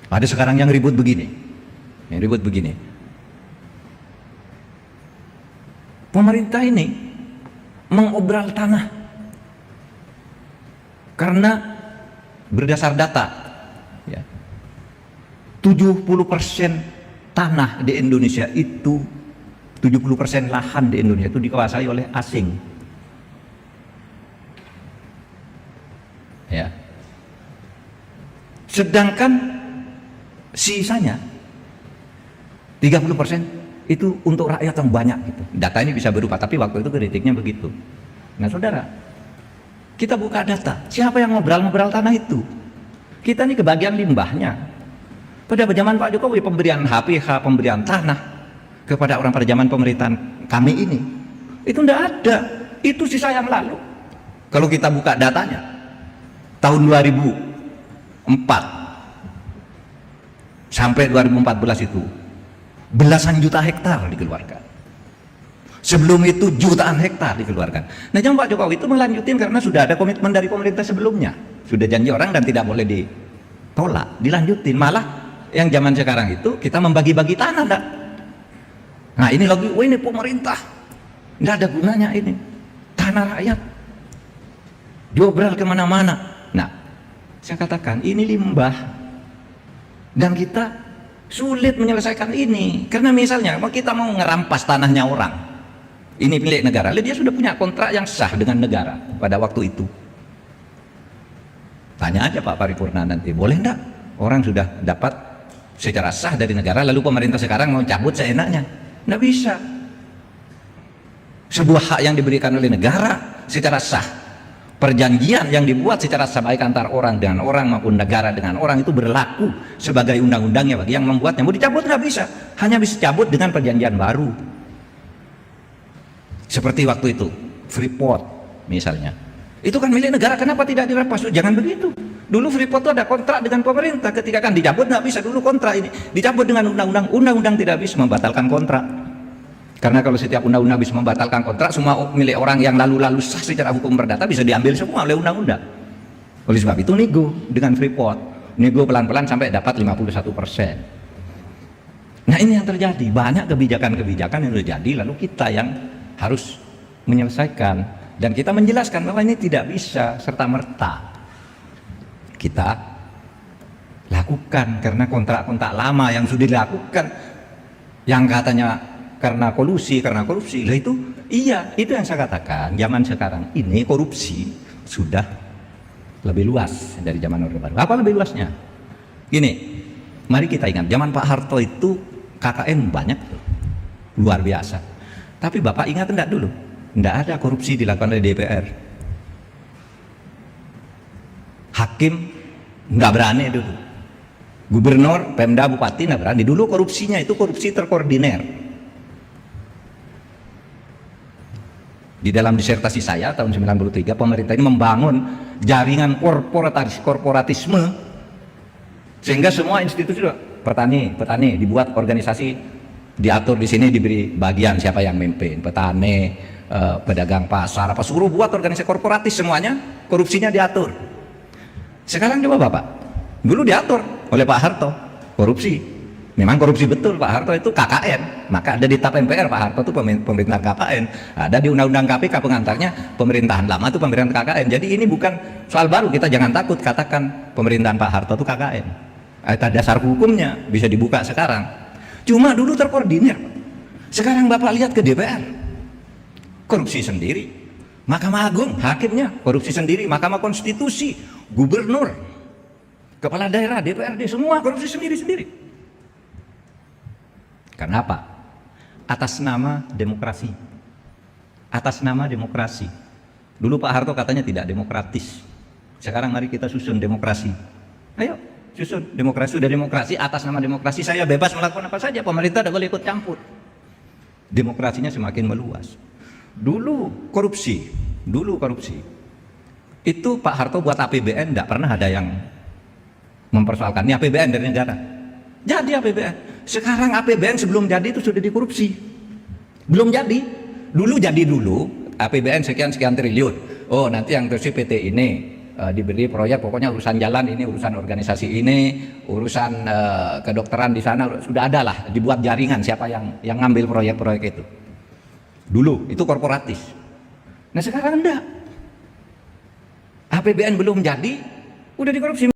Ada sekarang yang ribut begini, pemerintah ini mengobral tanah karena berdasar data ya, 70% tanah di Indonesia itu 70% lahan di Indonesia itu dikuasai oleh asing ya. Sedangkan sisanya 30% itu untuk rakyat yang banyak gitu. Data ini bisa berubah, tapi waktu itu kritiknya begitu. Nah saudara, kita buka data, siapa yang ngobrol-ngobrol tanah itu? Kita ini kebagian limbahnya. Pada zaman Pak Jokowi pemberian HPH, pemberian tanah kepada orang pada zaman pemerintahan kami ini, itu tidak ada, itu sisa yang lalu. Kalau kita buka datanya, tahun 2004 sampai 2014 itu belasan juta hektar dikeluarkan. Sebelum itu jutaan hektar dikeluarkan. Nah zaman Pak Jokowi itu melanjutin karena sudah ada komitmen dari pemerintah sebelumnya, sudah janji orang dan tidak boleh ditolak, dilanjutin. Malah yang zaman sekarang itu kita membagi-bagi tanah enggak? Nah ini lagi, oh ini pemerintah enggak ada gunanya, ini tanah rakyat diobral kemana-mana. Nah saya katakan ini limbah dan kita sulit menyelesaikan ini karena misalnya kita mau ngerampas tanahnya orang, ini milik negara, dia sudah punya kontrak yang sah dengan negara pada waktu itu. Tanya aja Pak Paripurna nanti, boleh enggak orang sudah dapat secara sah dari negara lalu pemerintah sekarang mau cabut seenaknya? Enggak bisa. Sebuah hak yang diberikan oleh negara secara sah, perjanjian yang dibuat secara sah baik antar orang dengan orang maupun negara dengan orang itu berlaku sebagai undang-undangnya bagi yang membuatnya. Mau dicabut nggak bisa, hanya bisa cabut dengan perjanjian baru. Seperti waktu itu Freeport misalnya, itu kan milik negara, kenapa tidak dilepas? Jangan begitu. Dulu Freeport itu ada kontrak dengan pemerintah, ketika kan dicabut nggak bisa. Dulu kontrak ini dicabut dengan undang-undang tidak bisa membatalkan kontrak. Karena kalau setiap undang-undang bisa membatalkan kontrak, semua milik orang yang lalu-lalu sah secara hukum perdata bisa diambil semua oleh undang-undang. Oleh sebab itu nego dengan Freeport, nego pelan-pelan sampai dapat 51%. Nah ini yang terjadi, banyak kebijakan-kebijakan yang terjadi lalu kita yang harus menyelesaikan dan kita menjelaskan bahwa ini tidak bisa serta-merta kita lakukan karena kontrak-kontrak lama yang sudah dilakukan yang katanya karena kolusi, karena korupsi. Lah itu iya, itu yang saya katakan, zaman sekarang ini korupsi sudah lebih luas dari zaman Orde Baru. Apa lebih luasnya? Gini, mari kita ingat zaman Pak Harto itu KKN banyak tuh, luar biasa. Tapi Bapak ingat enggak dulu? Enggak ada korupsi dilakukan oleh DPR. Hakim enggak berani dulu. Gubernur, Pemda, Bupati enggak berani. Dulu korupsinya itu korupsi terkoordinir. Di dalam disertasi saya tahun 93, pemerintah ini membangun jaringan korporatisme sehingga semua institusi petani dibuat organisasi, diatur di sini, diberi bagian siapa yang memimpin, petani, pedagang pasar, apa suruh buat organisasi korporatis semuanya, korupsinya diatur. Sekarang coba Bapak, dulu diatur oleh Pak Harto korupsi. Memang korupsi betul Pak Harto itu KKN, maka ada di TAP MPR Pak Harto itu pemerintahan KKN, ada di Undang-Undang KPK pengantarnya pemerintahan lama itu pemerintahan KKN. Jadi ini bukan soal baru, kita jangan takut katakan pemerintahan Pak Harto itu KKN. Ada dasar hukumnya, bisa dibuka sekarang. Cuma dulu terkoordinir. Sekarang Bapak lihat ke DPR, korupsi sendiri. Mahkamah Agung, hakimnya korupsi sendiri. Mahkamah Konstitusi, gubernur, kepala daerah, DPRD, semua korupsi sendiri-sendiri. Kenapa? Atas nama demokrasi. Atas nama demokrasi. Dulu Pak Harto katanya tidak demokratis. Sekarang mari kita susun demokrasi. Ayo susun demokrasi. Sudah demokrasi, atas nama demokrasi saya bebas melakukan apa saja. Pemerintah tidak boleh ikut campur. Demokrasinya semakin meluas. Dulu korupsi. Itu Pak Harto buat APBN tidak pernah ada yang mempersoalkan. Ini APBN dari negara. Jadi APBN. Sekarang APBN sebelum jadi itu sudah dikorupsi. Belum jadi. Dulu APBN sekian triliun. Oh nanti yang terus PT ini diberi proyek, pokoknya urusan jalan ini, urusan organisasi ini, urusan kedokteran di sana sudah ada lah, dibuat jaringan siapa yang ngambil proyek-proyek itu. Dulu itu korporatis. Nah sekarang enggak. APBN belum jadi, udah dikorupsi.